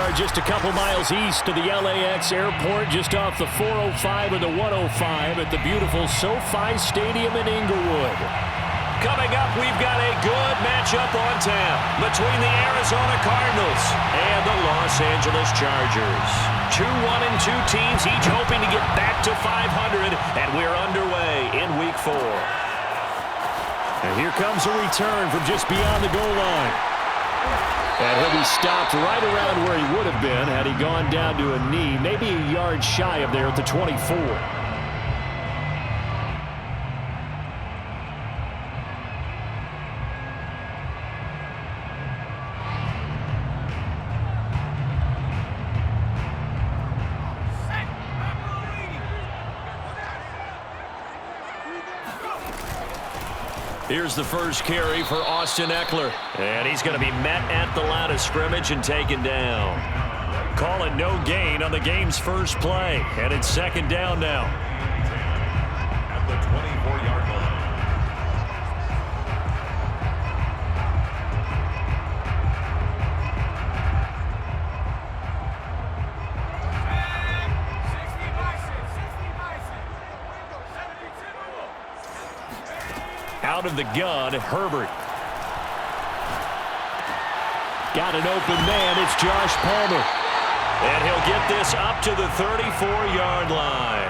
are just a couple miles east of the LAX airport, just off the 405 and the 105 at the beautiful SoFi Stadium in Inglewood. Coming up, we've got a good matchup on tap between the Arizona Cardinals and the Los Angeles Chargers. 2-1-2 teams, each hoping to get back to 500, and we're underway in Week 4. And here comes a return from just beyond the goal line. And he'll be stopped right around where he would have been had he gone down to a knee, maybe a yard shy of there at the 24. Here's the first carry for Austin Eckler. And he's going to be met at the line of scrimmage and taken down. Call it no gain on the game's first play. And it's second down now. At the 24-yard line. Out of the gun, Herbert. Got an open man. It's Josh Palmer. And he'll get this up to the 34-yard line.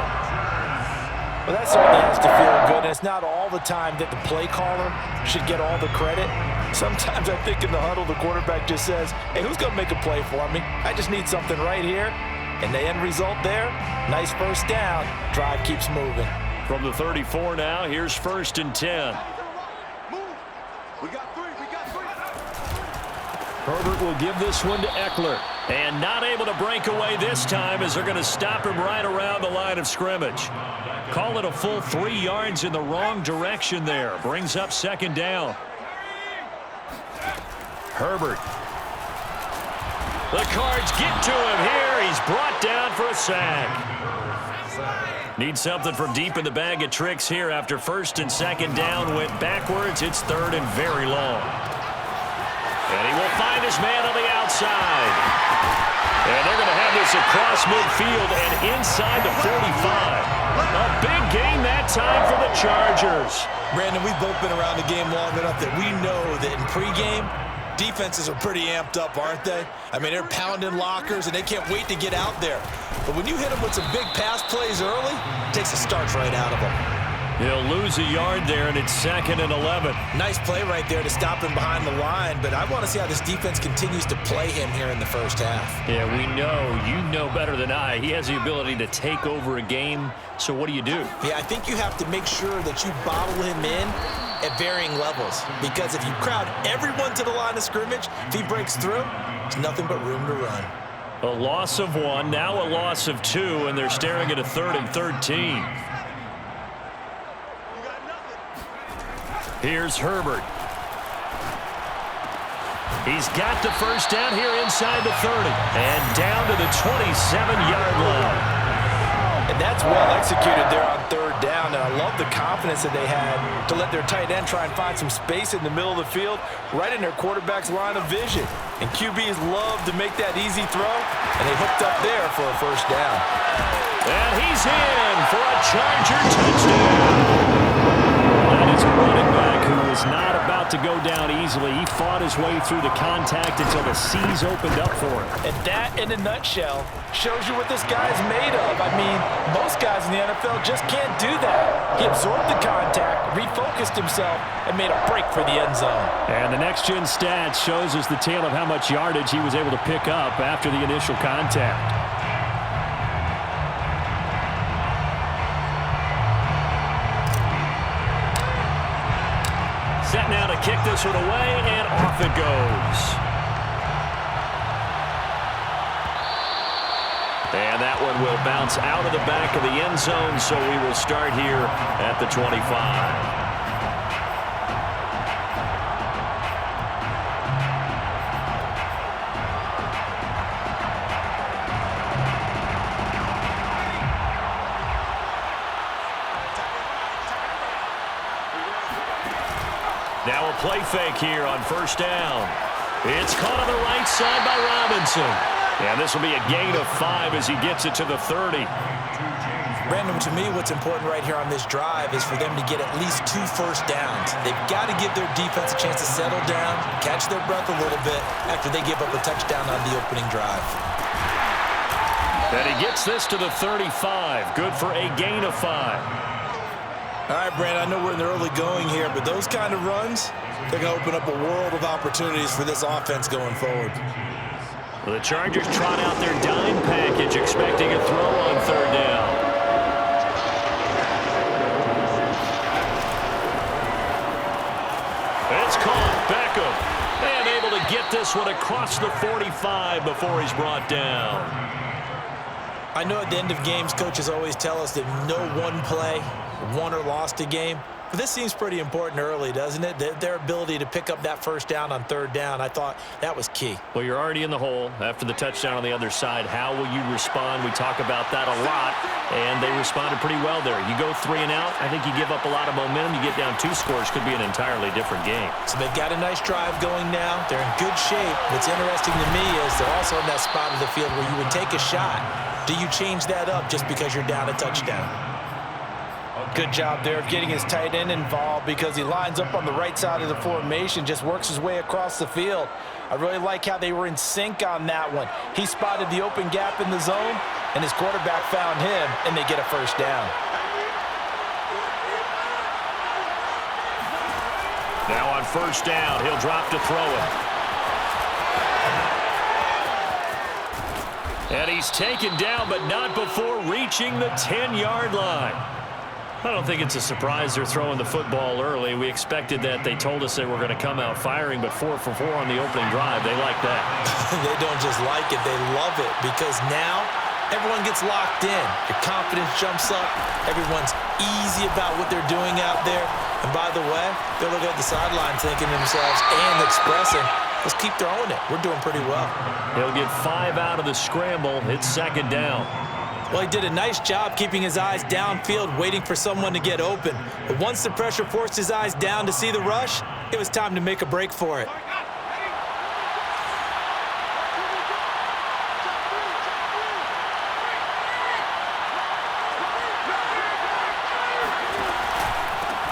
Well, that certainly has to feel good. And it's not all the time that the play caller should get all the credit. Sometimes I think in the huddle, the quarterback just says, hey, who's going to make a play for me? I just need something right here. And the end result there, nice first down. Drive keeps moving. From the 34 now, here's 1st and 10. Herbert will give this one to Eckler. And not able to break away this time as they're going to stop him right around the line of scrimmage. Call it a full 3 yards in the wrong direction there. Brings up second down. Herbert. The Cards get to him here. He's brought down for a sack. Need something from deep in the bag of tricks here after 1st and 2nd down. Went backwards. It's 3rd and very long. And he will find his man on the outside. And they're going to have this across midfield and inside the 45. A big gain that time for the Chargers. Brandon, we've both been around the game long enough that we know that in pregame, defenses are pretty amped up, aren't they? I mean, they're pounding lockers, and they can't wait to get out there. But when you hit them with some big pass plays early, it takes the starch right out of them. He'll lose a yard there, and it's 2nd and 11. Nice play right there to stop him behind the line, but I want to see how this defense continues to play him here in the first half. Yeah, we know. You know better than I. He has the ability to take over a game, so what do you do? Yeah, I think you have to make sure that you bottle him in at varying levels, because if you crowd everyone to the line of scrimmage, if he breaks through, there's nothing but room to run. A loss of 1, now a loss of 2, and they're staring at a 3rd and 13. Here's Herbert. He's got the first down here inside the 30 and down to the 27-yard line. And that's well executed there on 3rd down, and I love the confidence that they had to let their tight end try and find some space in the middle of the field, right in their quarterback's line of vision. And QBs love to make that easy throw, and they hooked up there for a first down. And he's in for a Charger touchdown. That is a running back who is not about to go down easily. He fought his way through the contact until the seas opened up for him. And that, in a nutshell, shows you what this guy's made of. I mean, most guys in the NFL just can't do that. He absorbed the contact, refocused himself, and made a break for the end zone. And the next-gen stats shows us the tale of how much yardage he was able to pick up after the initial contact. Set now to kick this one away, and off it goes. And that one will bounce out of the back of the end zone, so we will start here at the 25. Now a play fake here on 1st down. It's caught on the right side by Robinson. And this will be a gain of 5 as he gets it to the 30. Brandon, to me, what's important right here on this drive is for them to get at least 2 first downs. They've got to give their defense a chance to settle down, catch their breath a little bit after they give up a touchdown on the opening drive. And he gets this to the 35. Good for a gain of 5. All right, Brandon, I know we're in the early going here, but those kind of runs, they're going to open up a world of opportunities for this offense going forward. Well, the Chargers trot out their dime package, expecting a throw on 3rd down. It's caught. Beckham. And able to get this one across the 45 before he's brought down. I know at the end of games, coaches always tell us that no one play won or lost a game. But this seems pretty important early, doesn't it? Their ability to pick up that first down on 3rd down, I thought that was key. Well, you're already in the hole after the touchdown on the other side. How will you respond? We talk about that a lot, and they responded pretty well there. You go 3 and out, I think you give up a lot of momentum. You get down 2 scores, could be an entirely different game. So they've got a nice drive going now. They're in good shape. What's interesting to me is they're also in that spot of the field where you would take a shot. Do you change that up just because you're down a touchdown? Good job there of getting his tight end involved because he lines up on the right side of the formation, just works his way across the field. I really like how they were in sync on that one. He spotted the open gap in the zone, and his quarterback found him, and they get a first down. Now on 1st down, he'll drop to throw it. And he's taken down, but not before reaching the 10-yard line. I don't think it's a surprise they're throwing the football early. We expected that. They told us they were going to come out firing, but 4 for 4 on the opening drive. They like that. They don't just like it. They love it because now everyone gets locked in. Your confidence jumps up. Everyone's easy about what they're doing out there. And by the way, they're looking at the sideline thinking to themselves and expressing, let's keep throwing it. We're doing pretty well. He'll get 5 out of the scramble. It's 2nd down. Well, he did a nice job keeping his eyes downfield, waiting for someone to get open. But once the pressure forced his eyes down to see the rush, it was time to make a break for it.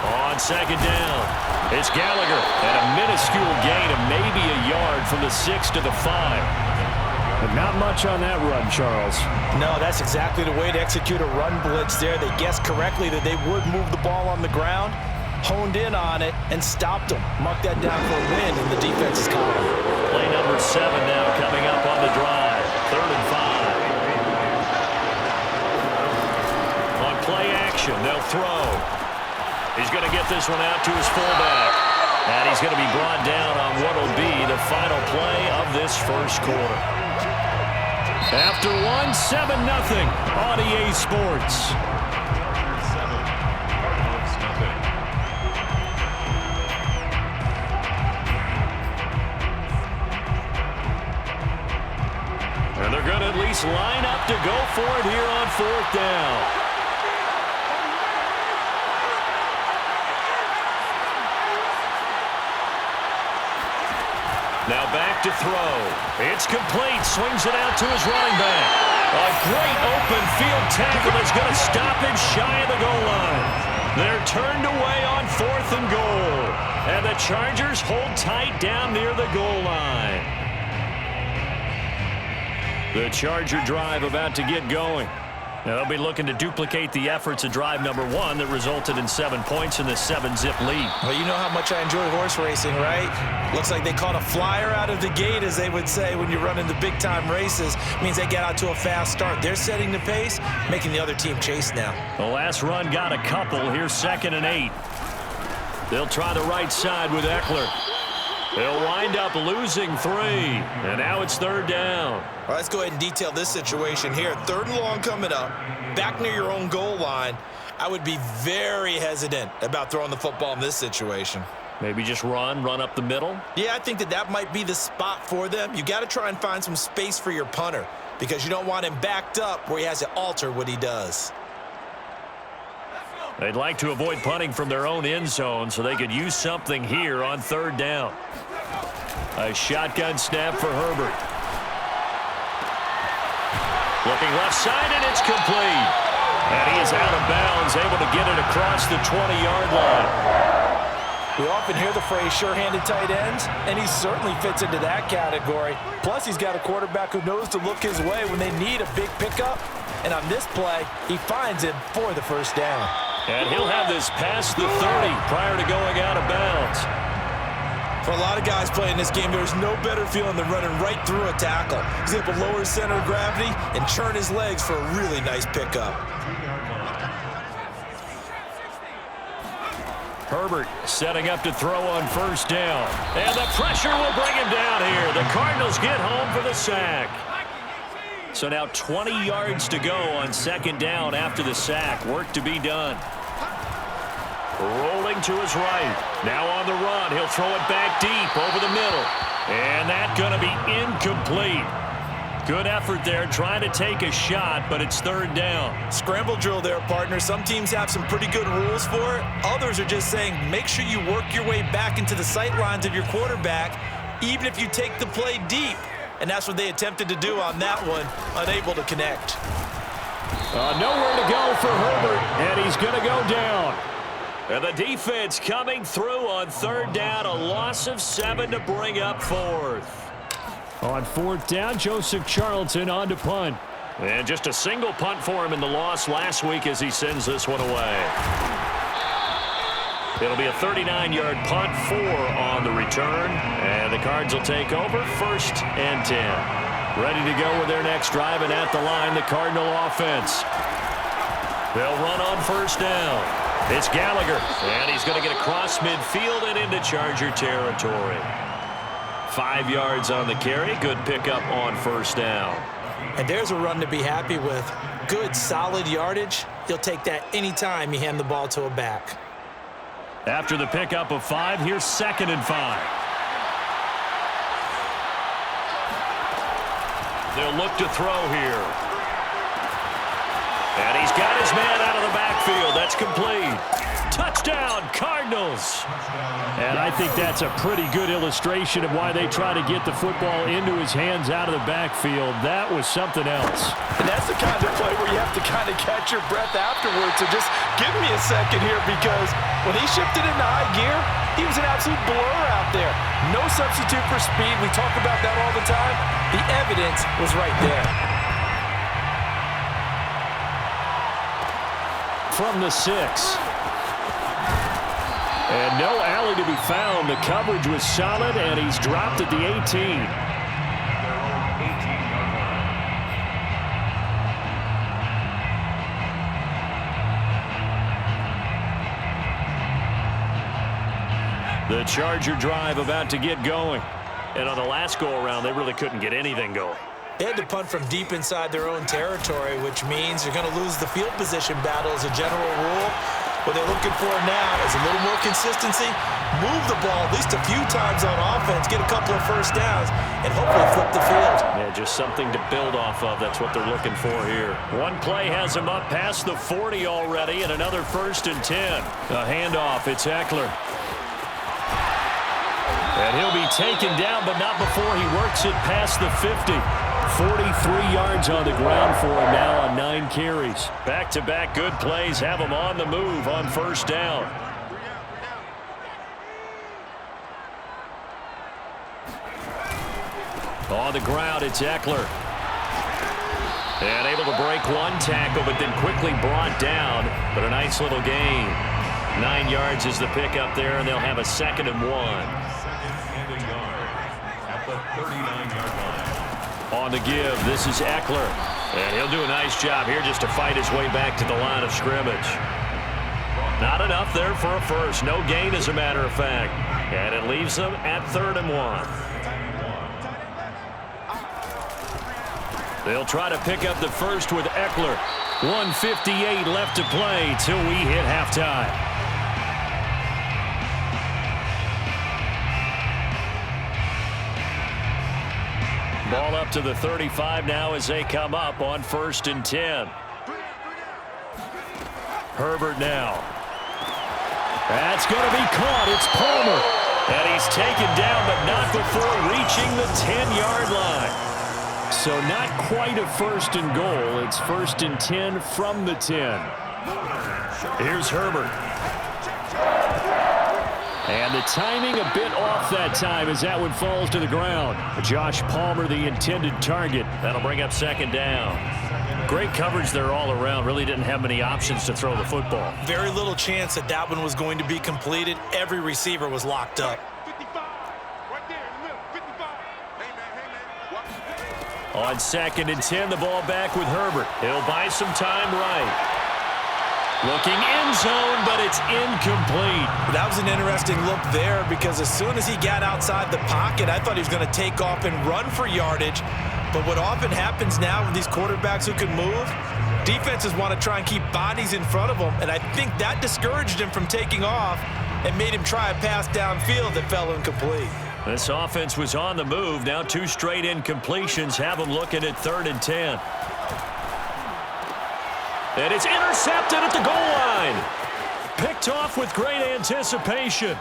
On 2nd down, it's Gallagher. And a minuscule gain of maybe a yard from the 6 to the 5. But not much on that run, Charles. No, that's exactly the way to execute a run blitz there. They guessed correctly that they would move the ball on the ground, honed in on it, and stopped them. Mark that down for a win in the defense's column. Play number 7 now coming up on the drive. 3rd and 5. On play action, they'll throw. He's going to get this one out to his fullback. And he's going to be brought down on what will be the final play of this first quarter. After 1, 7-0 on EA Sports. And they're going to at least line up to go for it here on 4th down. Now back to throw. It's complete. Swings it out to his running back. A great open field tackle that's going to stop him shy of the goal line. They're turned away on 4th and goal. And the Chargers hold tight down near the goal line. The Charger drive about to get going. Now they'll be looking to duplicate the efforts of drive number 1 that resulted in 7 points in the 7-zip lead. Well, you know how much I enjoy horse racing, right? Looks like they caught a flyer out of the gate, as they would say when you're running the big-time races. It means they get out to a fast start. They're setting the pace, making the other team chase now. The last run got a couple. Here's 2nd and 8. They'll try the right side with Eckler. They'll wind up losing 3. And now it's 3rd down. Well, let's go ahead and detail this situation here. 3rd and long coming up, back near your own goal line. I would be very hesitant about throwing the football in this situation. Maybe just run up the middle? Yeah, I think that might be the spot for them. You got to try and find some space for your punter because you don't want him backed up where he has to alter what he does. They'd like to avoid punting from their own end zone so they could use something here on 3rd down. A shotgun snap for Herbert. Looking left side, and it's complete. And he is out of bounds, able to get it across the 20-yard line. We often hear the phrase sure-handed tight ends, and he certainly fits into that category. Plus, he's got a quarterback who knows to look his way when they need a big pickup. And on this play, he finds him for the first down. And he'll have this past the 30 prior to going out of bounds. For a lot of guys playing this game, there's no better feeling than running right through a tackle. He's able to lower his center of gravity and churn his legs for a really nice pickup. Herbert setting up to throw on first down. And the pressure will bring him down here. The Cardinals get home for the sack. So now 20 yards to go on second down after the sack. Work to be done. Rolling to his right. Now on the run. He'll throw it back deep over the middle. And that's going to be incomplete. Good effort there trying to take a shot, but it's third down. Scramble drill there, partner. Some teams have some pretty good rules for it. Others are just saying make sure you work your way back into the sight lines of your quarterback, even if you take the play deep. And that's what they attempted to do on that one, unable to connect. Nowhere to go for Herbert, and he's going to go down. And the defense coming through on third down, a loss of 7 to bring up fourth. On fourth down, Joseph Charlton on to punt. And just a single punt for him in the loss last week as he sends this one away. It'll be a 39-yard punt, 4 on the return. And the Cards will take over, 1st and 10. Ready to go with their next drive, and at the line, the Cardinal offense. They'll run on first down. It's Gallagher, and he's going to get across midfield and into Charger territory. 5 yards on the carry. Good pickup on first down. And there's a run to be happy with. Good, solid yardage. He'll take that anytime you hand the ball to a back. After the pickup of 5, here's 2nd and 5. They'll look to throw here. And he's got his man out of the backfield. That's complete. Touchdown, Cardinals. And I think that's a pretty good illustration of why they try to get the football into his hands out of the backfield. That was something else. And that's the kind of play where you have to kind of catch your breath afterwards. So just give me a second here, because when he shifted into high gear, he was an absolute blur out there. No substitute for speed. We talk about that all the time. The evidence was right there. From the 6. And no alley to be found. The coverage was solid, and he's dropped at the 18. The Charger drive about to get going. And on the last go-around, they really couldn't get anything going. They had to punt from deep inside their own territory, which means you're going to lose the field position battle as a general rule. What they're looking for now is a little more consistency, move the ball at least a few times on offense, get a couple of first downs, and hopefully flip the field. Yeah, just something to build off of. That's what they're looking for here. One play has him up past the 40 already, and another 1st and 10. A handoff, it's Eckler. And he'll be taken down, but not before he works it past the 50. 43 yards on the ground for him now on 9 carries. Back-to-back good plays have him on the move on first down. On the ground, it's Eckler. And able to break one tackle, but then quickly brought down. But a nice little gain. 9 yards is the pickup there, and they'll have a 2nd and 1. 2nd and a yard at the 39-yard line. On the give, this is Eckler. And he'll do a nice job here just to fight his way back to the line of scrimmage. Not enough there for a first. No gain, as a matter of fact. And it leaves them at 3rd and 1. They'll try to pick up the first with Eckler. 1:58 left to play till we hit halftime. Ball up to the 35 now as they come up on 1st and 10. Herbert now. That's going to be caught. It's Palmer. And he's taken down, but not before reaching the 10-yard line. So not quite a 1st and goal. It's 1st and 10 from the 10. Here's Herbert. And the timing a bit off that time as that one falls to the ground. Josh Palmer, the intended target. That'll bring up 2nd down. Great coverage there all around. Really didn't have many options to throw the football. Very little chance that that one was going to be completed. Every receiver was locked up. On 2nd and 10, the ball back with Herbert. He'll buy some time right. Looking end zone, but it's incomplete. That was an interesting look there because as soon as he got outside the pocket, I thought he was going to take off and run for yardage. But what often happens now with these quarterbacks who can move, defenses want to try and keep bodies in front of them, and I think that discouraged him from taking off and made him try a pass downfield that fell incomplete. This offense was on the move. Now 2 straight incompletions have them looking at 3rd and 10. And it's intercepted at the goal line. Picked off with great anticipation.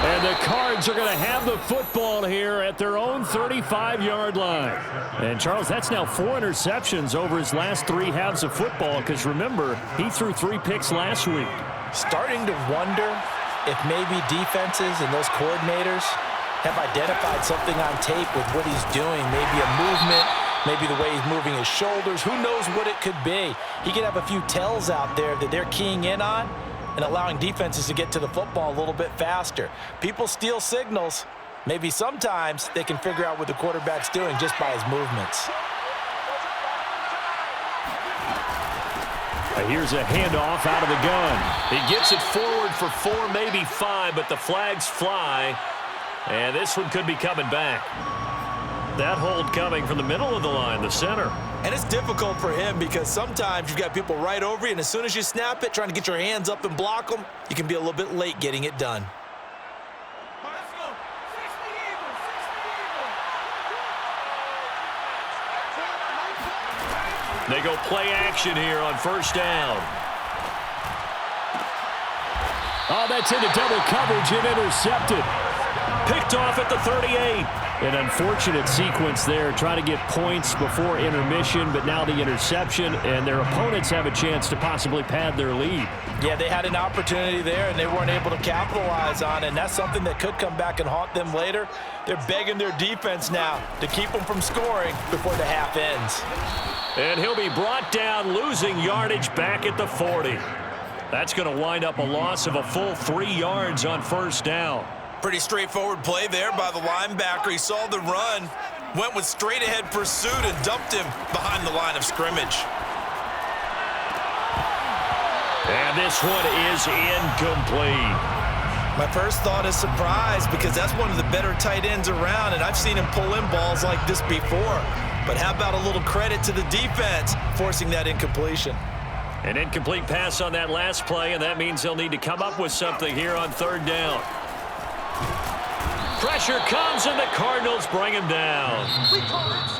And the Cards are going to have the football here at their own 35-yard line. And, Charles, that's now 4 interceptions over his last 3 halves of football because, remember, he threw 3 picks last week. Starting to wonder if maybe defenses and those coordinators have identified something on tape with what he's doing, maybe a movement, maybe the way he's moving his shoulders. Who knows what it could be? He could have a few tells out there that they're keying in on and allowing defenses to get to the football a little bit faster. People steal signals. Maybe sometimes they can figure out what the quarterback's doing just by his movements. Here's a handoff out of the gun. He gets it forward for 4, maybe 5, but the flags fly. And this one could be coming back. That hold coming from the middle of the line, the center. And it's difficult for him because sometimes you've got people right over you, and as soon as you snap it, trying to get your hands up and block them, you can be a little bit late getting it done. They go play action here on 1st down. Oh, that's into double coverage and intercepted. Picked off at the 38. An unfortunate sequence there, trying to get points before intermission, but now the interception, and their opponents have a chance to possibly pad their lead. Yeah, they had an opportunity there, and they weren't able to capitalize on it, and that's something that could come back and haunt them later. They're begging their defense now to keep them from scoring before the half ends. And he'll be brought down, losing yardage back at the 40. That's going to wind up a loss of a full 3 yards on 1st down. Pretty straightforward play there by the linebacker. He saw the run, went with straight-ahead pursuit, and dumped him behind the line of scrimmage. And this one is incomplete. My first thought is surprise because that's one of the better tight ends around, and I've seen him pull in balls like this before. But how about a little credit to the defense forcing that incompletion? An incomplete pass on that last play, and that means they'll need to come up with something here on 3rd down. Pressure comes, and the Cardinals bring him down.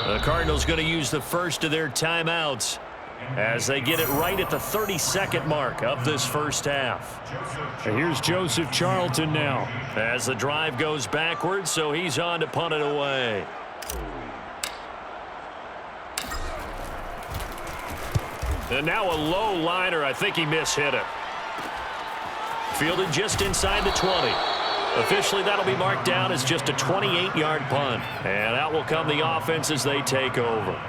The Cardinals going to use the first of their timeouts as they get it right at the 32nd mark of this 1st half. And here's Joseph Charlton now. As the drive goes backwards, so he's on to punt it away. And now a low liner. I think he mishit it. Fielded just inside the 20. Officially, that'll be marked down as just a 28-yard punt. And out will come the offense as they take over.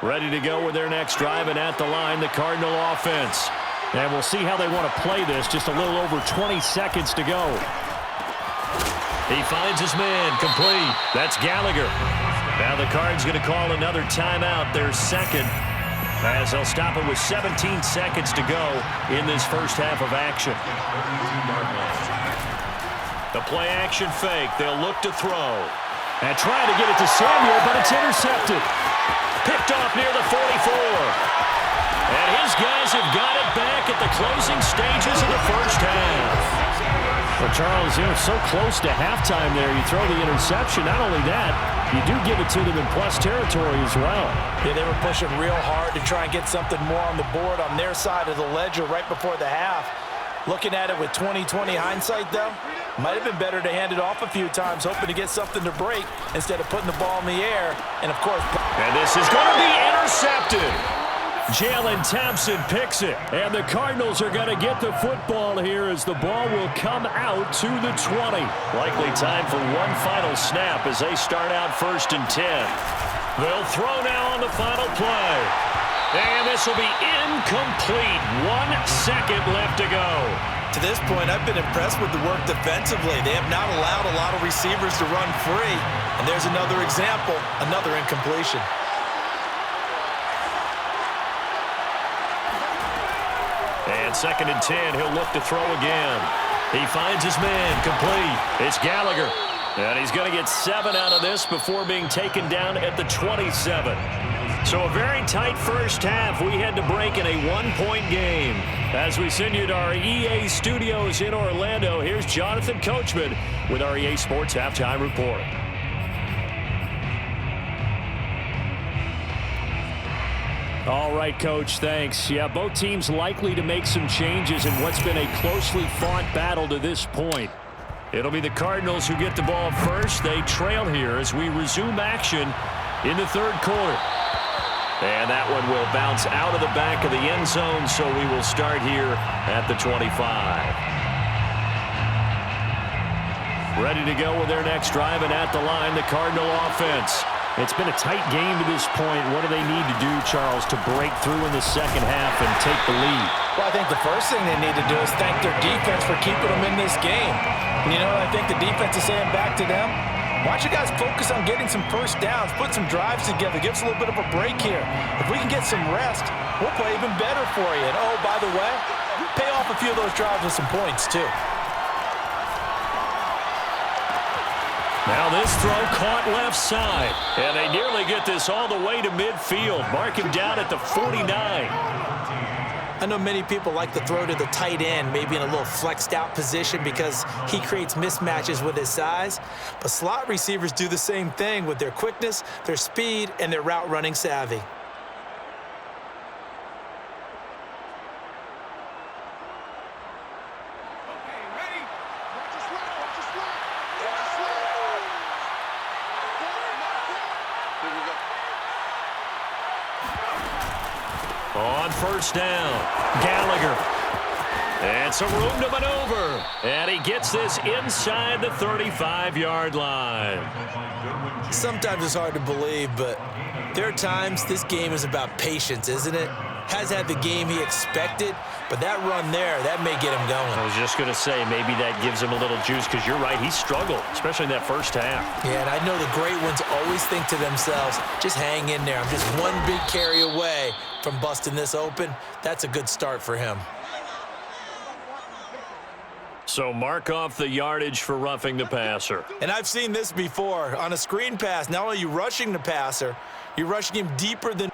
Ready to go with their next drive, and at the line, the Cardinal offense. And we'll see how they want to play this. Just a little over 20 seconds to go. He finds his man, complete. That's Gallagher. Now the Cards going to call another timeout, their 2nd, as they'll stop it with 17 seconds to go in this 1st half of action. The play action fake. They'll look to throw. And trying to get it to Samuel, but it's intercepted. Picked off near the 44. And his guys have got it back at the closing stages of the 1st half. Well, Charles, so close to halftime there. You throw the interception. Not only that, you do give it to them in plus territory as well. Yeah, they were pushing real hard to try and get something more on the board on their side of the ledger right before the half. Looking at it with 20/20 hindsight, though, might have been better to hand it off a few times, hoping to get something to break instead of putting the ball in the air. And, of course... And this is going to be intercepted. Jalen Thompson picks it. And the Cardinals are going to get the football here as the ball will come out to the 20. Likely time for one final snap as they start out 1st and 10. They'll throw now on the final play. And this will be incomplete. 1 second left to go. To this point, I've been impressed with the work defensively. They have not allowed a lot of receivers to run free. And there's another example, another incompletion. And 2nd and 10, he'll look to throw again. He finds his man, complete. It's Gallagher. And he's going to get 7 out of this before being taken down at the 27. So a very tight first half. We had to break in a 1-point game. As we send you to our EA studios in Orlando, here's Jonathan Coachman with our EA Sports Halftime Report. All right, Coach, thanks. Yeah, both teams likely to make some changes in what's been a closely fought battle to this point. It'll be the Cardinals who get the ball first. They trail here as we resume action in the 3rd quarter. And that one will bounce out of the back of the end zone, so we will start here at the 25. Ready to go with their next drive, and at the line, the Cardinal offense. It's been a tight game to this point. What do they need to do, Charles, to break through in the second half and take the lead? Well, I think the first thing they need to do is thank their defense for keeping them in this game. And you know what I think the defense is saying back to them? Why don't you guys focus on getting some first downs, put some drives together, give us a little bit of a break here. If we can get some rest, we'll play even better for you. And, oh, by the way, pay off a few of those drives with some points, too. Now this throw caught left side. And they nearly get this all the way to midfield. Mark him down at the 49. I know many people like to throw to the tight end, maybe in a little flexed out position because he creates mismatches with his size. But slot receivers do the same thing with their quickness, their speed, and their route running savvy. On 1st down, Gallagher. And some room to maneuver. And he gets this inside the 35-yard line. Sometimes it's hard to believe, but there are times this game is about patience, isn't it? Has had the game he expected, but that run there, that may get him going. I was just going to say, maybe that gives him a little juice, because you're right, he struggled, especially in that first half. Yeah, and I know the great ones always think to themselves, just hang in there. I'm just one big carry away from busting this open. That's a good start for him. So mark off the yardage for roughing the passer. And I've seen this before. On a screen pass, not only are you rushing the passer, you're rushing him deeper than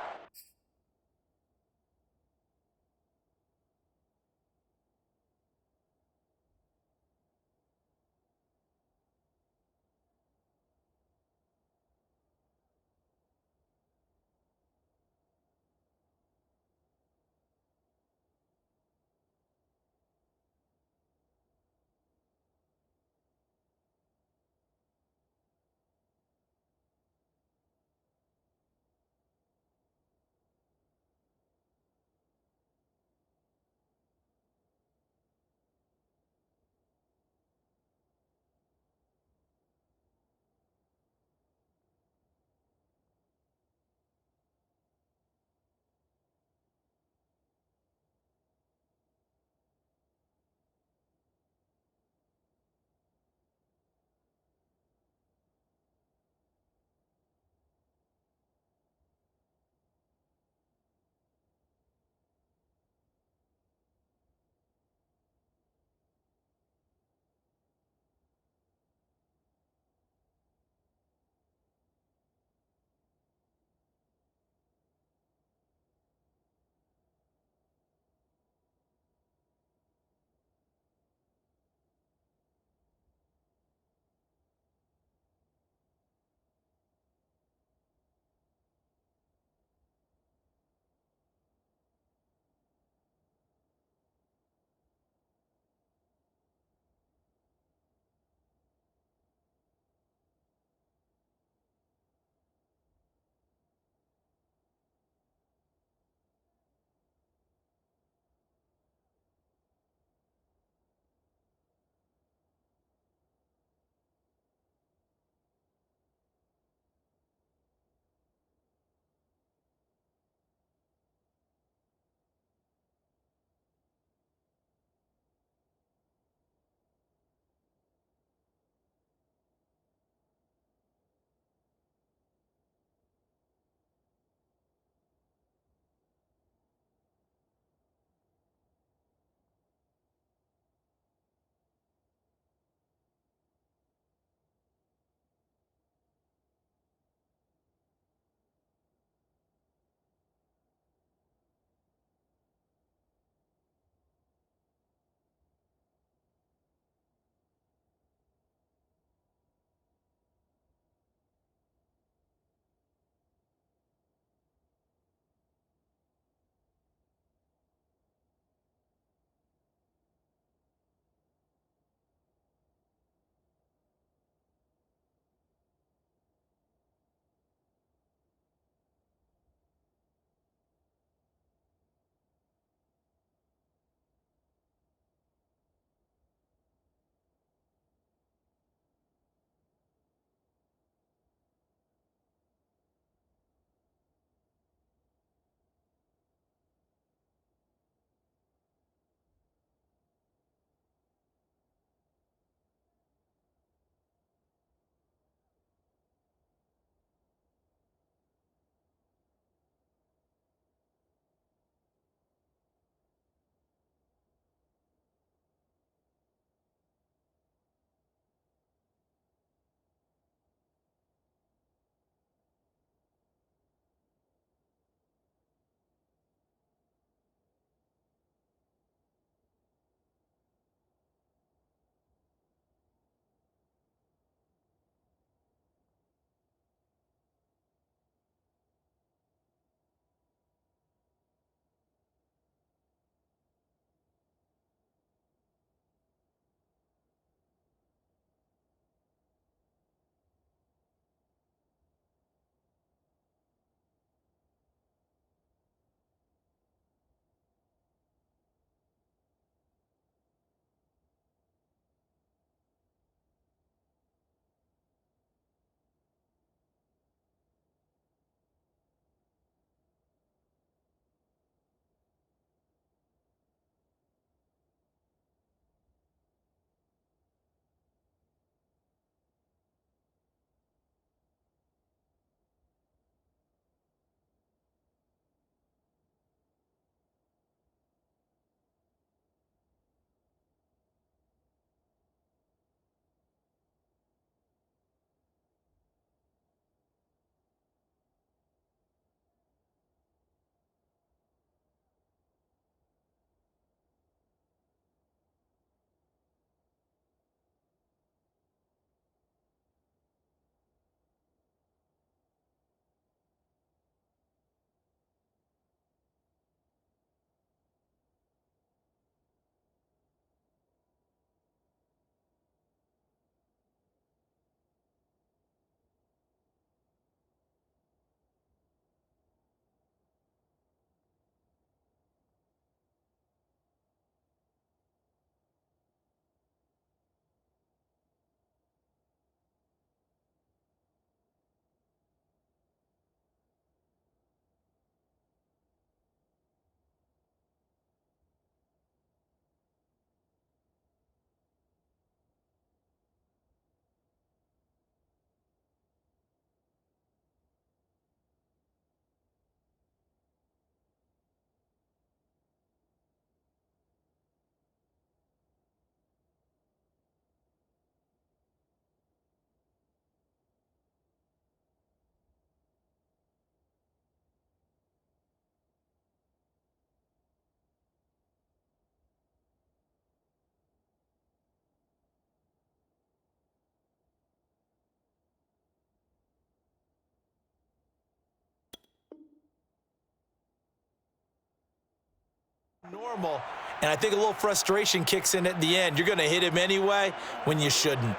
Normal, and I think a little frustration kicks in at the end. You're going to hit him anyway when you shouldn't.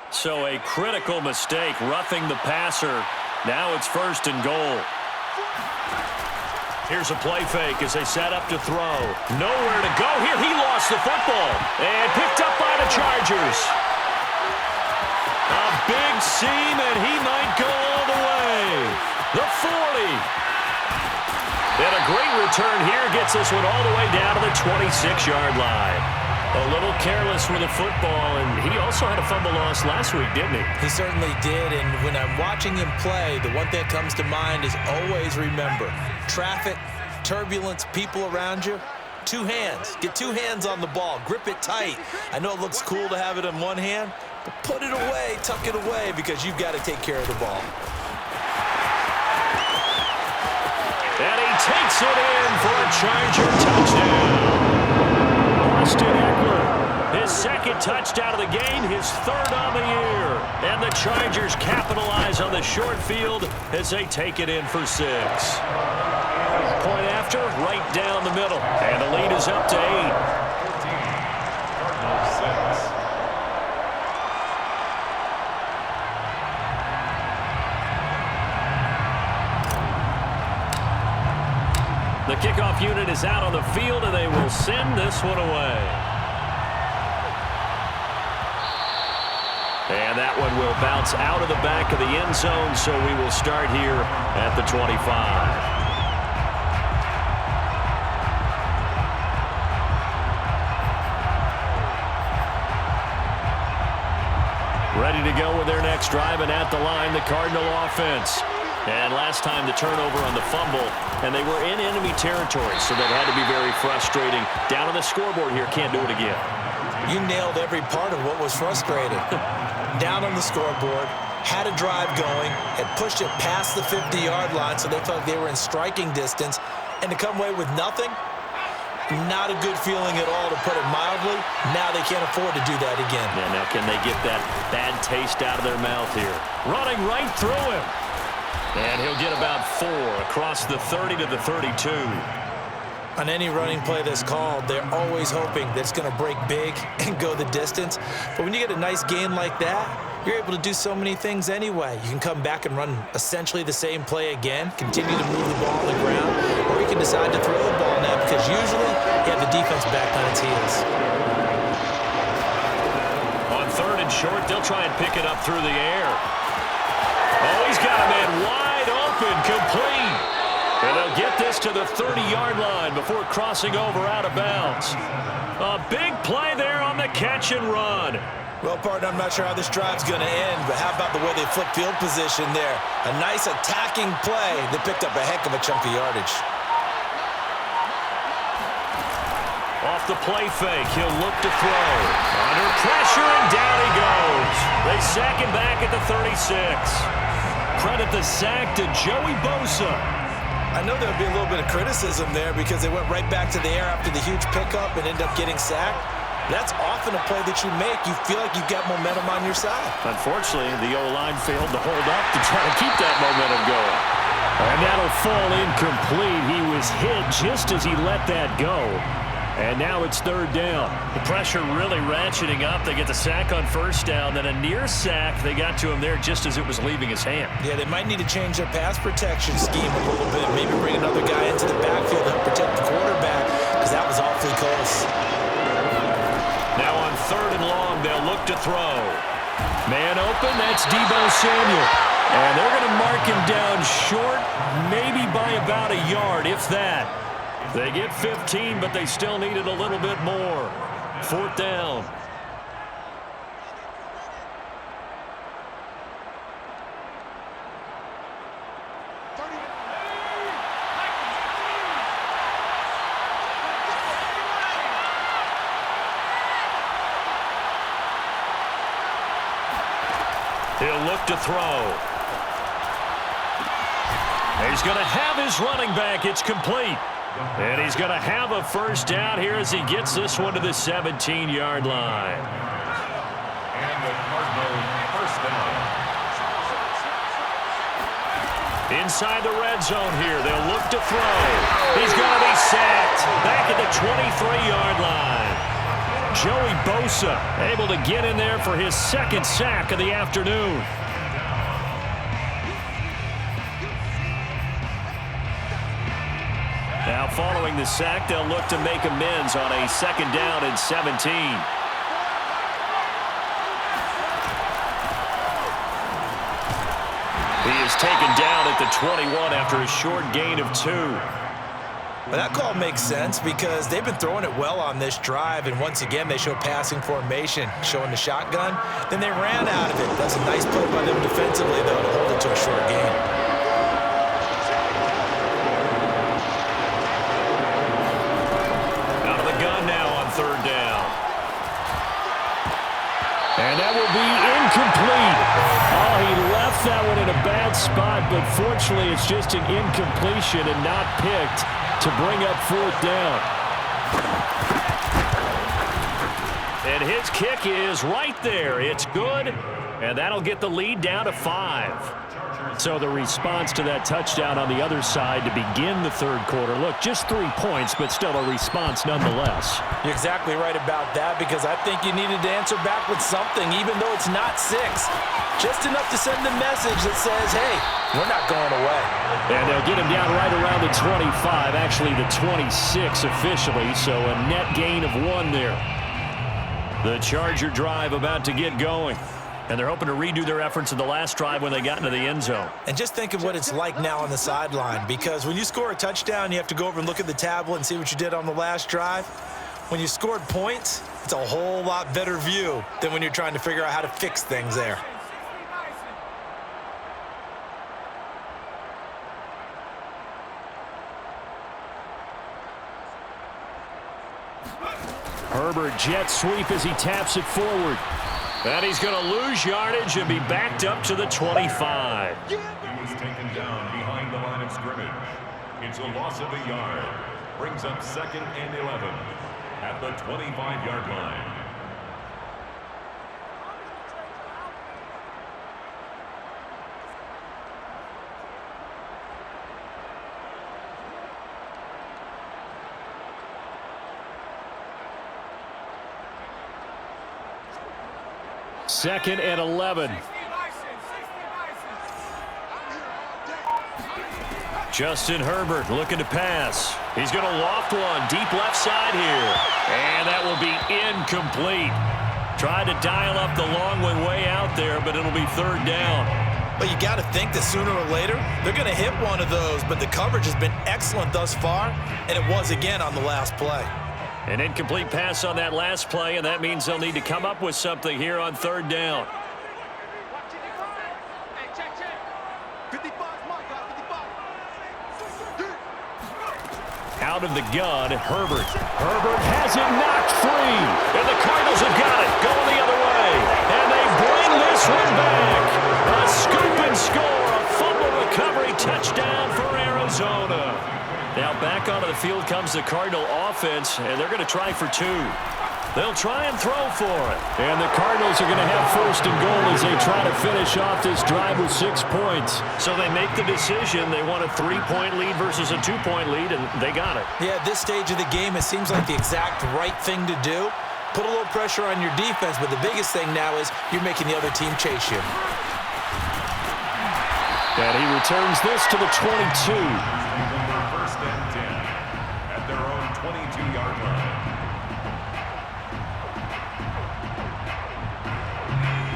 So a critical mistake, roughing the passer. Now it's 1st and goal. Here's a play fake as they set up to throw. Nowhere to go here. He lost the football and picked up by the Chargers. A big seam, and he might go all the way. The 40. And a great return here gets this one all the way down to the 26-yard line. A little careless with the football, and he also had a fumble loss last week, didn't he? He certainly did, and when I'm watching him play, the one thing that comes to mind is always remember, traffic, turbulence, people around you, 2 hands. Get 2 hands on the ball. Grip it tight. I know it looks cool to have it in one hand, but put it away, tuck it away, because you've got to take care of the ball. And he takes it in for a Charger touchdown. Austin Eckler, his 2nd touchdown of the game, his 3rd on the year. And the Chargers capitalize on the short field as they take it in for 6. Point after, right down the middle. And the lead is up to 8. The kickoff unit is out on the field, and they will send this one away. And that one will bounce out of the back of the end zone, so we will start here at the 25. Ready to go with their next drive, and at the line, the Cardinal offense. And last time the turnover on the fumble, and they were in enemy territory, so that had to be very frustrating. Down on the scoreboard here, can't do it again. You nailed every part of what was frustrating. Down on the scoreboard, had a drive going, had pushed it past the 50-yard line, so they felt like they were in striking distance, and to come away with nothing, not a good feeling at all, to put it mildly. Now they can't afford to do that again. Yeah, now can they get that bad taste out of their mouth here? Running right through him. And he'll get about 4 across the 30 to the 32. On any running play that's called, they're always hoping that it's going to break big and go the distance. But when you get a nice gain like that, you're able to do so many things anyway. You can come back and run essentially the same play again, continue to move the ball on the ground, or you can decide to throw the ball now, because usually you have the defense back on its heels. On 3rd and short, they'll try and pick it up through the air. Oh, he's got a man wide open, complete. And they'll get this to the 30-yard line before crossing over out of bounds. A big play there on the catch and run. Well, partner, I'm not sure how this drive's going to end, but how about the way they flip field position there? A nice attacking play that picked up a heck of a chunk of yardage. Off the play fake, he'll look to throw. Under pressure, and down he goes. They sack him back at the 36. Credit the sack to Joey Bosa. I know there'll be a little bit of criticism there because they went right back to the air after the huge pickup and ended up getting sacked. That's often a play that you make. You feel like you've got momentum on your side. Unfortunately, the O-line failed to hold up to try to keep that momentum going. And that'll fall incomplete. He was hit just as he let that go. And now it's 3rd down. The pressure really ratcheting up. They get the sack on 1st down, then a near sack. They got to him there just as it was leaving his hand. Yeah, they might need to change their pass protection scheme a little bit. Maybe bring another guy into the backfield to help protect the quarterback, because that was awfully close. Now on 3rd and long, they'll look to throw. Man open, that's Deebo Samuel. And they're going to mark him down short, maybe by about a yard, if that. They get 15, but they still needed a little bit more. 4th down. He'll look to throw. He's going to have his running back. It's complete. And he's going to have a 1st down here as he gets this one to the 17-yard line. And the Cardinals 1st down. 2 Inside the red zone here, they'll look to throw. He's going to be sacked back at the 23-yard line. Joey Bosa able to get in there for his second sack of the afternoon. Now following the sack, they'll look to make amends on a 2nd down and 17. He is taken down at the 21 after a short gain of 2. Well, that call makes sense because they've been throwing it well on this drive, and once again they show passing formation, showing the shotgun. Then they ran out of it. That's a nice play by them defensively, though, to hold it to a short gain. Out of the gun now on 3rd down. And that will be incomplete. Oh, he left that one in a bad spot, but fortunately it's just an incompletion and not picked to bring up 4th down. And his kick is right there. It's good, and that'll get the lead down to 5. So the response to that touchdown on the other side to begin the 3rd quarter. Look, just 3 points, but still a response nonetheless. You're exactly right about that because I think you needed to answer back with something, even though it's not 6. Just enough to send a message that says, hey, we're not going away. And they'll get him down right around the 25, actually the 26 officially, so a net gain of 1 there. The Charger drive about to get going. And they're hoping to redo their efforts in the last drive when they got into the end zone. And just think of what it's like now on the sideline, because when you score a touchdown, you have to go over and look at the tablet and see what you did on the last drive. When you scored points, it's a whole lot better view than when you're trying to figure out how to fix things there. Herbert jet sweep as he taps it forward. And he's going to lose yardage and be backed up to the 25. He was taken down behind the line of scrimmage. It's a loss of a yard. Brings up 2nd and 11 at the 25-yard line. Second and 11. Justin Herbert looking to pass. He's going to loft one deep left side here. And that will be incomplete. Tried to dial up the long one way out there, but it'll be 3rd down. But you got to think that sooner or later, they're going to hit one of those. But the coverage has been excellent thus far, and it was again on the last play. An incomplete pass on that last play, and that means they'll need to come up with something here on 3rd down. Out of the gun, Herbert. Herbert has it knocked free. And the Cardinals have got it, going the other way. And they bring this one back. A scoop and score, a fumble recovery touchdown for Arizona. Now back onto the field comes the Cardinal offense, and they're going to try for 2. They'll try and throw for it. And the Cardinals are going to have 1st and goal as they try to finish off this drive with 6 points. So they make the decision. They want a 3-point lead versus a 2-point lead, and they got it. Yeah, at this stage of the game, it seems like the exact right thing to do. Put a little pressure on your defense, but the biggest thing now is you're making the other team chase you. And he returns this to the 22. 1st and 10 at their own 22-yard line.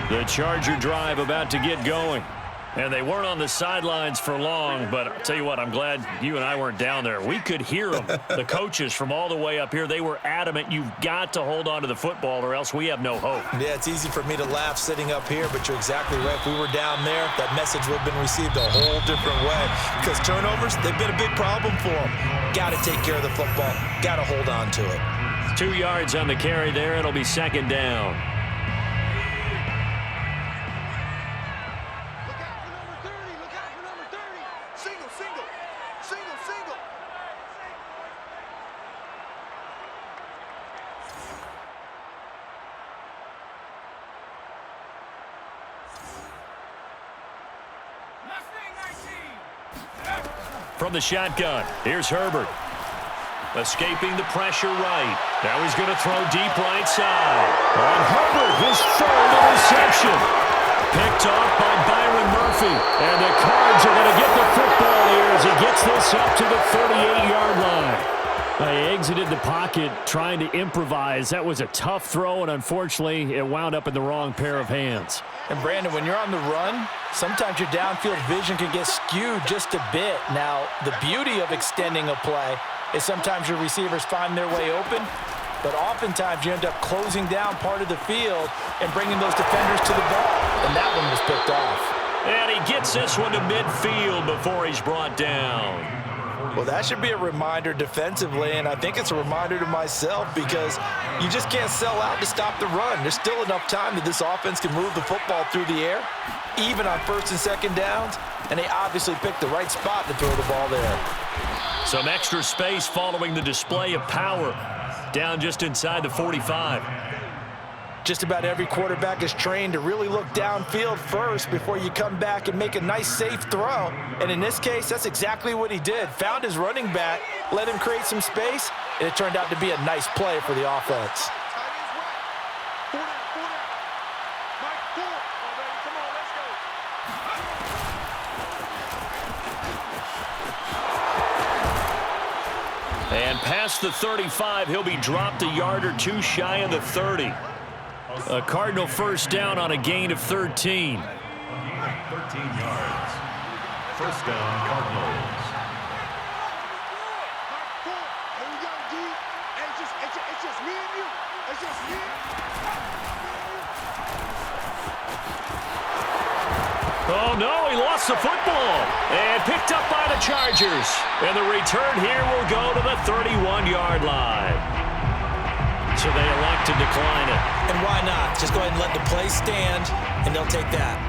The Charger drive about to get going. And they weren't on the sidelines for long, but I'll tell you what, I'm glad you and I weren't down there. We could hear them, the coaches from all the way up here. They were adamant, you've got to hold on to the football or else we have no hope. Yeah, it's easy for me to laugh sitting up here, but you're exactly right. If we were down there, that message would have been received a whole different way. Because turnovers, they've been a big problem for them. Got to take care of the football. Got to hold on to it. 2 yards on the carry there. It'll be 2nd down. From the shotgun, here's Herbert. Escaping the pressure right. Now he's going to throw deep right side. On Herbert, his third interception. Picked off by Byron Murphy. And the Cards are going to get the football here as he gets this up to the 38-yard line. He exited the pocket trying to improvise. That was a tough throw, and unfortunately, it wound up in the wrong pair of hands. And, Brandon, when you're on the run, sometimes your downfield vision can get skewed just a bit. Now, the beauty of extending a play is sometimes your receivers find their way open, but oftentimes you end up closing down part of the field and bringing those defenders to the ball, and that one was picked off. And he gets this one to midfield before he's brought down. Well, that should be a reminder defensively, and I think it's a reminder to myself because you just can't sell out to stop the run. There's still enough time that this offense can move the football through the air, even on first and second downs, and they obviously picked the right spot to throw the ball there. Some extra space following the display of power. Down just inside the 45. Just about every quarterback is trained to really look downfield first before you come back and make a nice, safe throw. And in this case, that's exactly what he did. Found his running back, let him create some space, and it turned out to be a nice play for the offense. And past the 35, he'll be dropped a yard or two shy of the 30. A Cardinal first down on a gain of 13. 13 yards. First down, Cardinals. Oh, no, he lost the football. And picked up by the Chargers. And the return here will go to the 31-yard line. So they elect to decline it. And why not? Just go ahead and let the play stand, and they'll take that.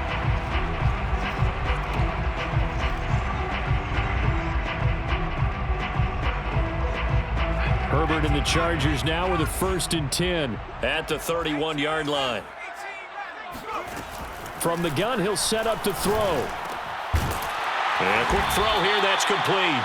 Herbert and the Chargers now with a 1st and 10. At the 31-yard line. From the gun, he'll set up to throw. And a quick throw here, that's complete.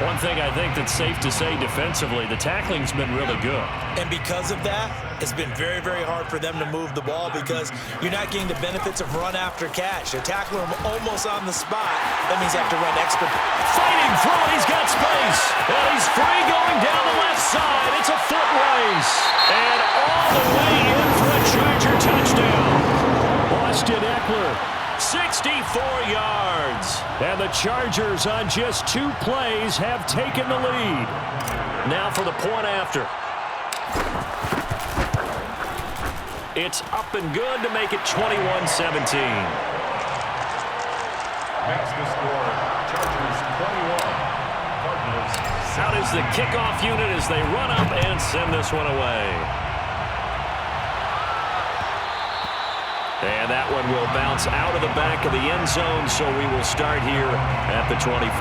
One thing I think that's safe to say defensively, the tackling's been really good. And because of that, it's been very, very hard for them to move the ball because you're not getting the benefits of run after catch. They're tackling him almost on the spot. That means you have to run extra. Fighting through it, he's got space. And he's free going down the left side. It's a foot race. And all the way in for a Charger touchdown. Austin Eckler. 64 yards. And the Chargers on just 2 plays have taken the lead. Now for the point after. It's up and good to make it 21-17. Makes the score, Chargers 21, Cardinals 7. Out is the kickoff unit as they run up and send this one away. And that one will bounce out of the back of the end zone, so we will start here at the 25.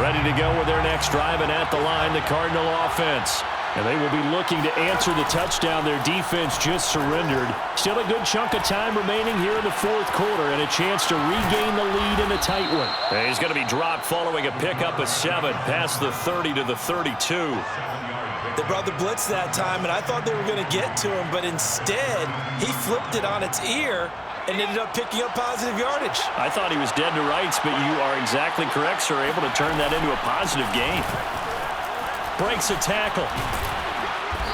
Ready to go with their next drive, and at the line, the Cardinal offense. And they will be looking to answer the touchdown their defense just surrendered. Still a good chunk of time remaining here in the 4th quarter and a chance to regain the lead in a tight one. And he's going to be dropped following a pickup of 7 past the 30 to the 32. They brought the blitz that time, and I thought they were going to get to him, but instead, he flipped it on its ear and ended up picking up positive yardage. I thought he was dead to rights, but you are exactly correct, sir. Able to turn that into a positive gain. Breaks a tackle.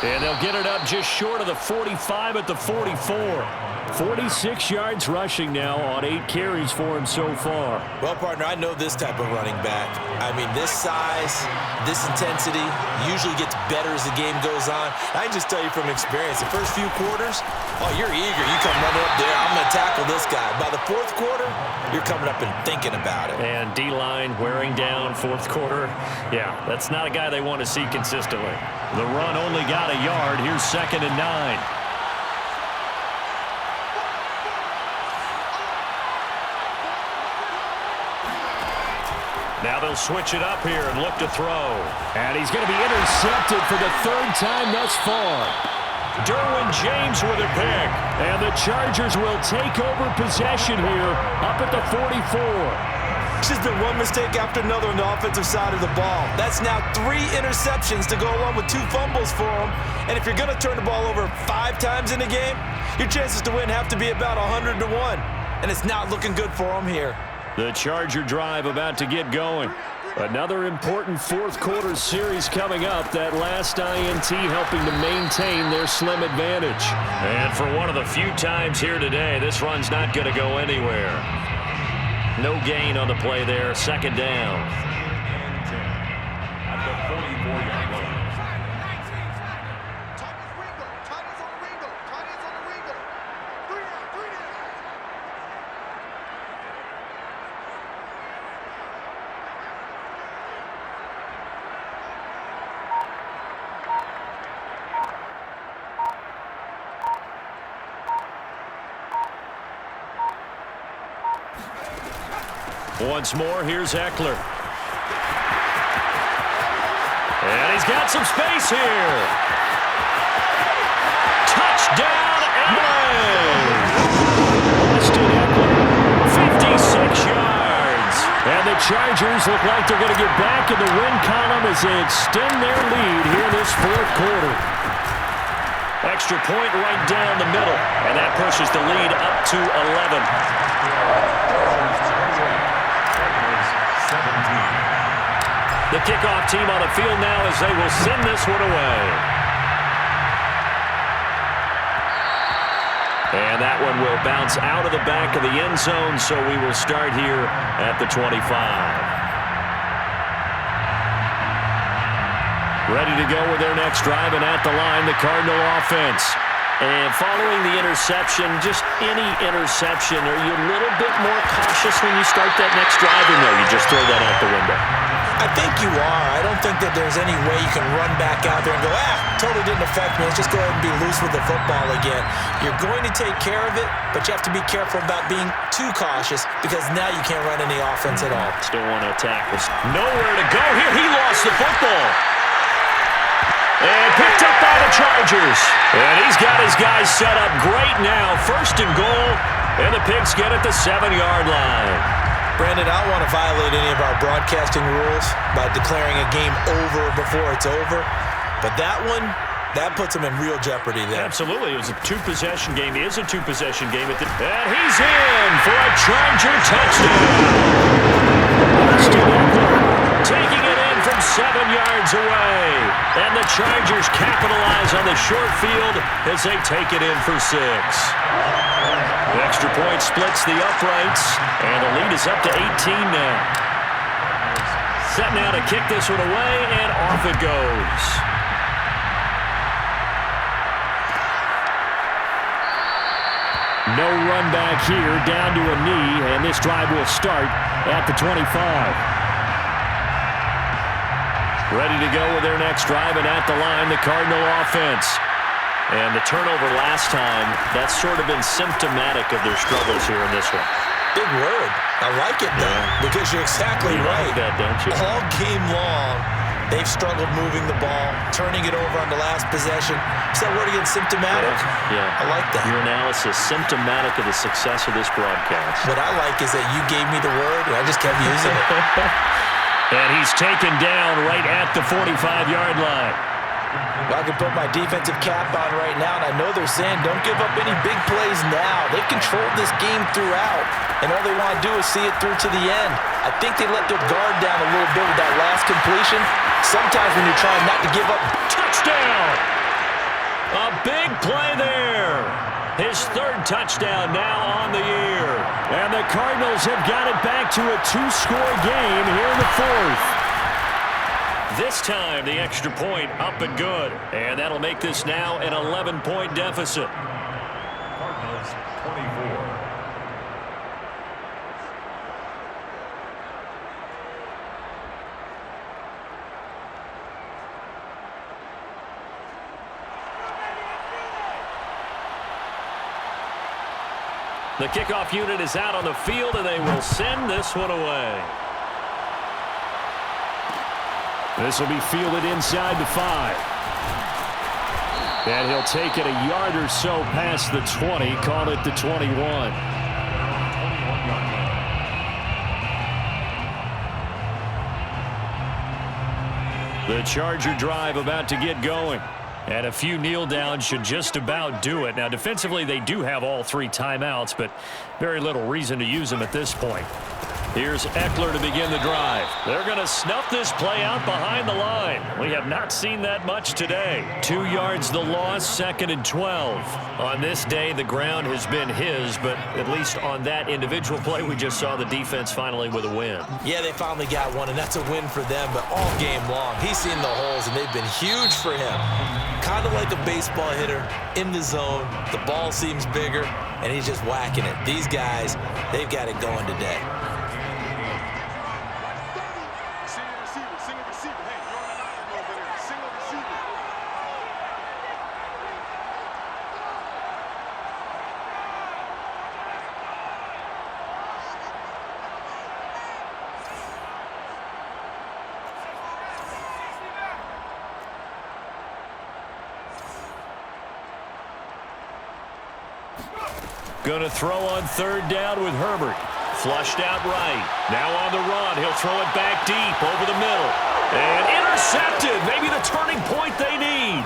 And they'll get it up just short of the 45 at the 44. 46 yards rushing now on 8 carries for him so far. Well, partner, I know this type of running back. I mean, this size, this intensity usually gets better as the game goes on. I can just tell you from experience, the first few quarters, oh, you're eager. You come running up there, I'm going to tackle this guy. By the 4th quarter, you're coming up and thinking about it. And D-line wearing down 4th quarter. Yeah, that's not a guy they want to see consistently. The run only got a yard. Here's 2nd and 9. Now they'll switch it up here and look to throw. And he's going to be intercepted for the 3rd time thus far. Derwin James with a pick. And the Chargers will take over possession here up at the 44. It's just been one mistake after another on the offensive side of the ball. That's now 3 interceptions to go along with 2 fumbles for them. And if you're going to turn the ball over 5 times in a game, your chances to win have to be about 100 to 1. And it's not looking good for them here. The Charger drive about to get going. Another important fourth-quarter series coming up. That last INT helping to maintain their slim advantage. And for one of the few times here today, this run's not going to go anywhere. No gain on the play there. Second down. At the 44-yard line. Once more, here's Eckler. And he's got some space here. Touchdown, LA! Austin Eckler, 56 yards. And the Chargers look like they're going to get back in the win column as they extend their lead here in this fourth quarter. Extra point right down the middle, and that pushes the lead up to 11. The kickoff team on the field now as they will send this one away. And that one will bounce out of the back of the end zone, so we will start here at the 25. Ready to go with their next drive, and at the line, the Cardinal offense. And following the interception, just any interception, are you a little bit more cautious when you start that next drive, or no, you just throw that out the window? I think you are. I don't think that there's any way you can run back out there and go, totally didn't affect me. Let's just go ahead and be loose with the football again. You're going to take care of it, but you have to be careful about being too cautious because now you can't run any offense at all. Still want to attack. There's nowhere to go here. He lost the football. And picked up by the Chargers. And he's got his guys set up great now. First and goal, and the Pigs get at the 7-yard line. Brandon, I don't want to violate any of our broadcasting rules by declaring a game over before it's over. But that one, that puts them in real jeopardy there. Absolutely. It was a 2-possession game. It is a 2-possession game. And he's in for a Charger touchdown. Taking it in from 7 yards away. And the Chargers capitalize on the short field as they take it in for 6. The extra point splits the uprights, and the lead is up to 18 now. Set now to kick this one away, and off it goes. No run back here, down to a knee, and this drive will start at the 25. Ready to go with their next drive, and at the line, the Cardinal offense. And the turnover last time, that's sort of been symptomatic of their struggles here in this one. Big word. I like it, though, because you're exactly right. Like that, don't you? All game long, they've struggled moving the ball, turning it over on the last possession. Is that word again, symptomatic? Yeah. I like that. Your analysis, symptomatic of the success of this broadcast. What I like is that you gave me the word, and I just kept using it. And he's taken down right at the 45-yard line. I can put my defensive cap on right now, and I know they're saying don't give up any big plays now. They've controlled this game throughout, and all they want to do is see it through to the end. I think they let their guard down a little bit with that last completion. Sometimes when you're trying not to give up. Touchdown! A big play there. His 3rd touchdown now on the year. And the Cardinals have got it back to a 2-score game here in the 4th. This time, the extra point up and good. And that'll make this now an 11-point deficit. Cardinals 24. The kickoff unit is out on the field, and they will send this one away. This will be fielded inside the 5. And he'll take it a yard or so past the 20, call it the 21. The Charger drive about to get going. And a few kneel downs should just about do it. Now, defensively, they do have all 3 timeouts, but very little reason to use them at this point. Here's Eckler to begin the drive. They're going to snuff this play out behind the line. We have not seen that much today. 2 yards the loss, 2nd and 12. On this day, the ground has been his, but at least on that individual play, we just saw the defense finally with a win. Yeah, they finally got one, and that's a win for them, but all game long, he's seen the holes, and they've been huge for him. Kind of like a baseball hitter in the zone. The ball seems bigger, and he's just whacking it. These guys, they've got it going today. Going to throw on 3rd down with Herbert. Flushed out right. Now on the run. He'll throw it back deep over the middle. And intercepted. Maybe the turning point they need.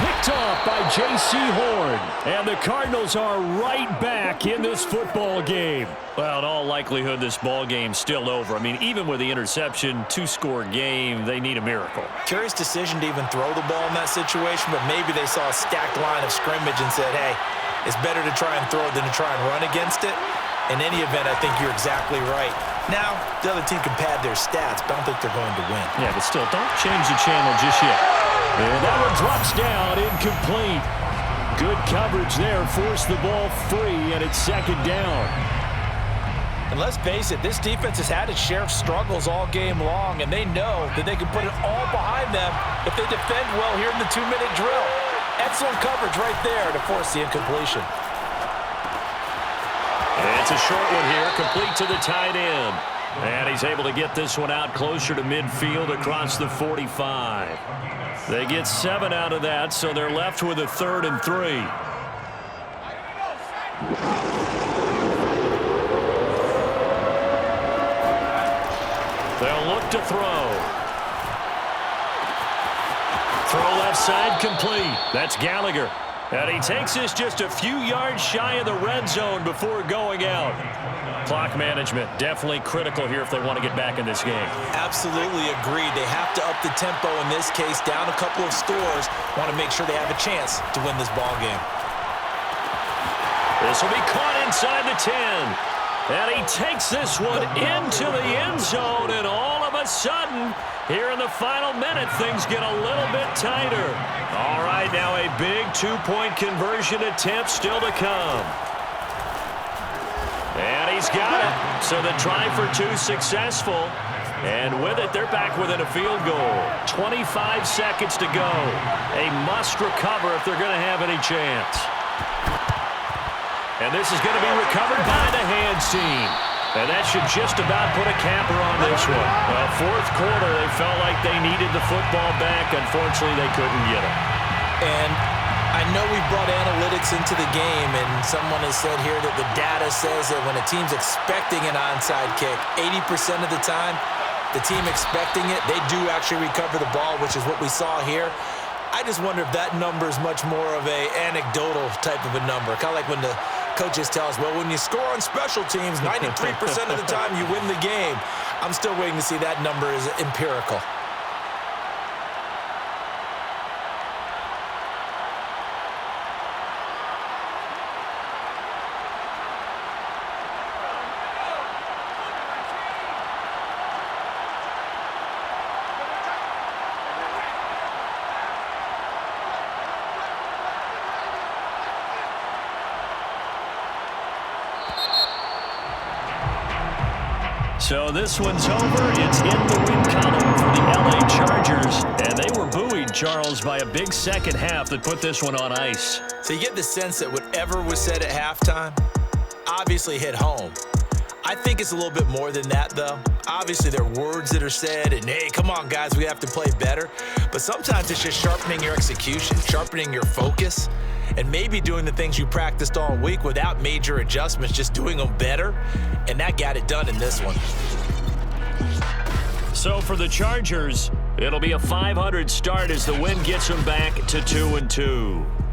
Picked off by J.C. Horn. And the Cardinals are right back in this football game. Well, in all likelihood, this ball game's still over. I mean, even with the interception, 2-score game, they need a miracle. Curious decision to even throw the ball in that situation, but maybe they saw a stacked line of scrimmage and said, hey, it's better to try and throw it than to try and run against it. In any event, I think you're exactly right. Now, the other team can pad their stats, but I don't think they're going to win. Yeah, but still, don't change the channel just yet. And that one drops down, incomplete. Good coverage there, forced the ball free, and it's 2nd down. And let's face it, this defense has had its share of struggles all game long, and they know that they can put it all behind them if they defend well here in the 2-minute drill. Excellent coverage right there to force the incompletion. And it's a short one here, complete to the tight end. And he's able to get this one out closer to midfield across the 45. They get 7 out of that, so they're left with a 3rd and 3. They'll look to throw. Throw left side complete. That's Gallagher. And he takes this just a few yards shy of the red zone before going out. Clock management definitely critical here if they want to get back in this game. Absolutely agreed. They have to up the tempo in this case, down a couple of scores. Want to make sure they have a chance to win this ball game. This will be caught inside the 10. And he takes this one into the end zone, and all of a sudden, here in the final minute, things get a little bit tighter. All right, now a big 2-point conversion attempt still to come. And he's got it. So the try for 2 successful. And with it, they're back within a field goal. 25 seconds to go. A must recover if they're going to have any chance. And this is going to be recovered by the Hands team. And that should just about put a capper on this one. Well, 4th quarter, they felt like they needed the football back. Unfortunately, they couldn't get it. And I know we brought analytics into the game, and someone has said here that the data says that when a team's expecting an onside kick, 80% of the time, the team expecting it, they do actually recover the ball, which is what we saw here. I just wonder if that number is much more of a anecdotal type of a number. Kind of like when the coaches tell us, well, when you score on special teams, 93% of the time you win the game. I'm still waiting to see that number is empirical. So this one's over. It's in the win column for the LA Chargers. And they were buoyed, Charles, by a big second half that put this one on ice. So you get the sense that whatever was said at halftime obviously hit home. I think it's a little bit more than that, though. Obviously, there are words that are said, and hey, come on, guys, we have to play better. But sometimes it's just sharpening your execution, sharpening your focus, and maybe doing the things you practiced all week without major adjustments, just doing them better. And that got it done in this one. So for the Chargers, it'll be a .500 start as the win gets them back to 2-2.